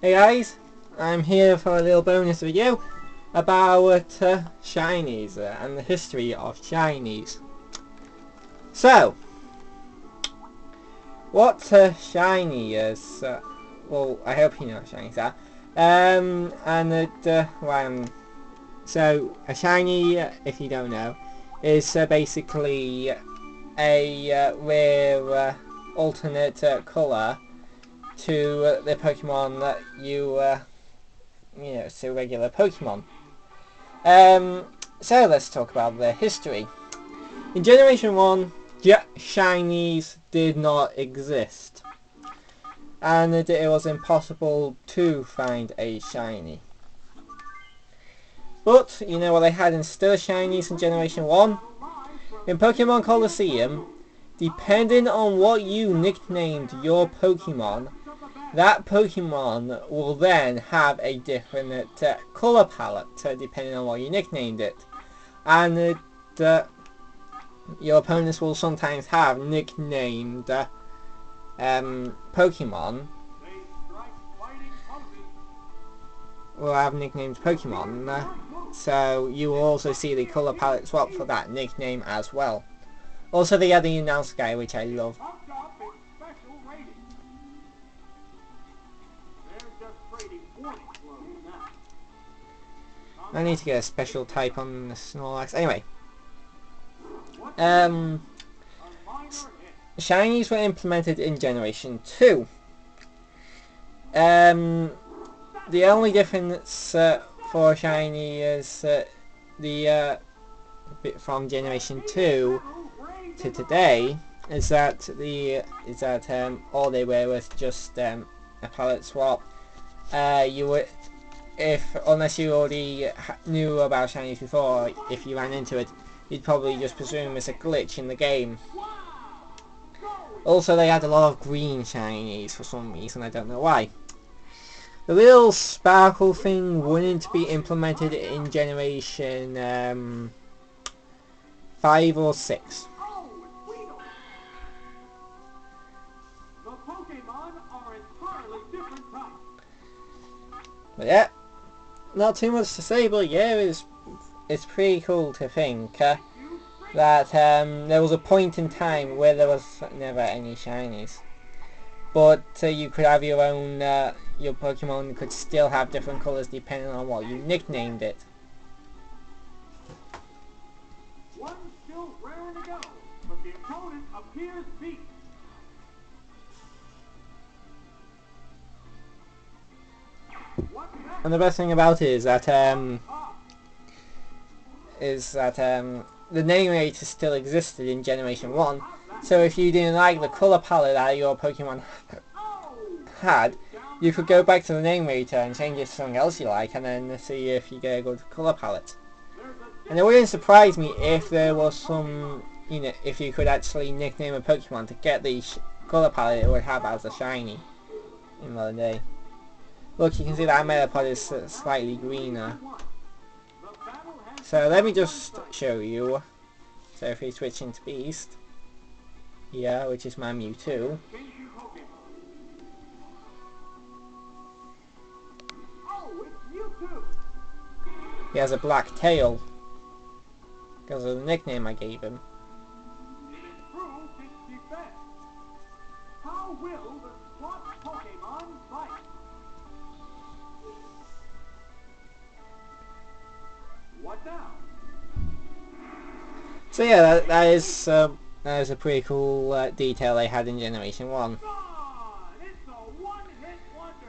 Hey guys, I'm here for a little bonus video about shinies and the history of shinies. So, what shiny is? Well, I hope you know what shinies are. So a shiny, if you don't know, is basically a rare alternate colour to the Pokemon that you know, to regular Pokemon. So let's talk about their history. In Generation 1, shinies did not exist, and it was impossible to find a shiny. But you know what they had instead of shinies in Generation 1? In Pokemon Colosseum, depending on what you nicknamed your Pokemon, that Pokemon will then have a different colour palette depending on what you nicknamed it. And your opponents will sometimes have nicknamed Pokemon. Will have nicknamed Pokemon. So you will also see the colour palette swap for that nickname as well. Also they had the announce guy, which I love. I need to get a special type on the Snorlax. Anyway. Shinies were implemented in Generation 2. The only difference for shiny is from Generation 2 to today is that all they were was just a palette swap. Unless you already knew about shinies before, if you ran into it, you'd probably just presume it's a glitch in the game. Also, they had a lot of green shinies for some reason, I don't know why. The little sparkle thing wouldn't be implemented in Generation 5 or 6. But yeah, not too much to say, but yeah, it's pretty cool to think that there was a point in time where there was never any shinies. But you could have your own, your Pokemon could still have different colours depending on what you nicknamed it. One still raring to go, but the opponent appears beat. And the best thing about it is that the name rater still existed in Generation 1, so if you didn't like the colour palette that your Pokemon had, you could go back to the name rater and change it to something else you like, and then see if you get a good colour palette. And it wouldn't surprise me if there was some, you know, if you could actually nickname a Pokemon to get the colour palette it would have as a shiny in modern day. Look, you can see that Metapod is slightly greener. So let me just show you. So if we switch into Beast, here, which is my Mewtwo. He has a black tail because of the nickname I gave him. How will the squad Pokemon fight? What now? So yeah, that is a pretty cool detail they had in Generation 1.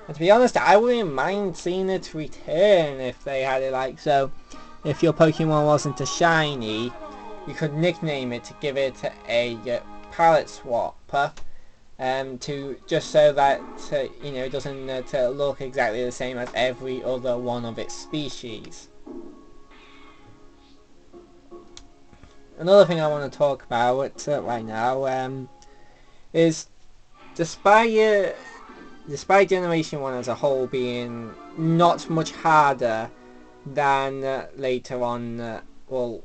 And to be honest, I wouldn't mind seeing it return if they had it like so. If your Pokemon wasn't a shiny, you could nickname it to give it a palette swap, to just so that you know, it doesn't look exactly the same as every other one of its species. Another thing I want to talk about right now is despite Generation 1 as a whole being not much harder than later on, well,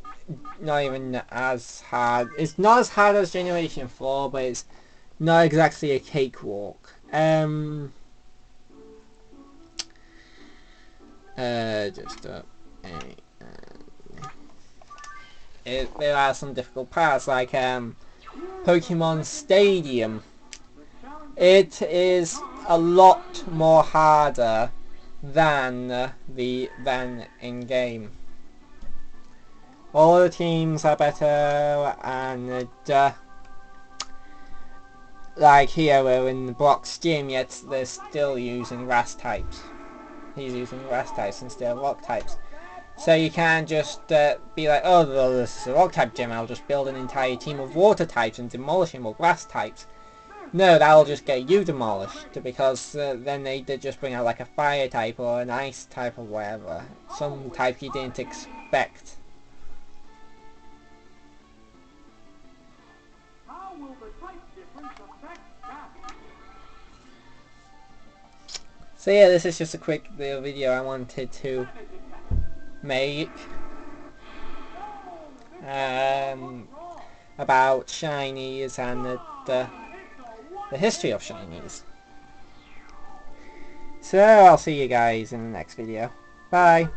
not even as hard. It's not as hard as Generation 4, but it's not exactly a cakewalk. There are some difficult parts, like Pokemon Stadium. It is a lot more harder than in game. All the teams are better, and like here we're in Brock's gym, yet they're still using grass types. He's using grass types instead of rock types. So you can't just be like, oh well, this is a rock type gym, I'll just build an entire team of water types and demolish him with grass types. No, that'll just get you demolished, because then they just bring out like a fire type or an ice type or whatever. Some type you didn't expect. How will the type difference affect that? So yeah, this is just a quick little video I wanted to make about shinies and the history of shinies. So I'll see you guys in the next video. Bye!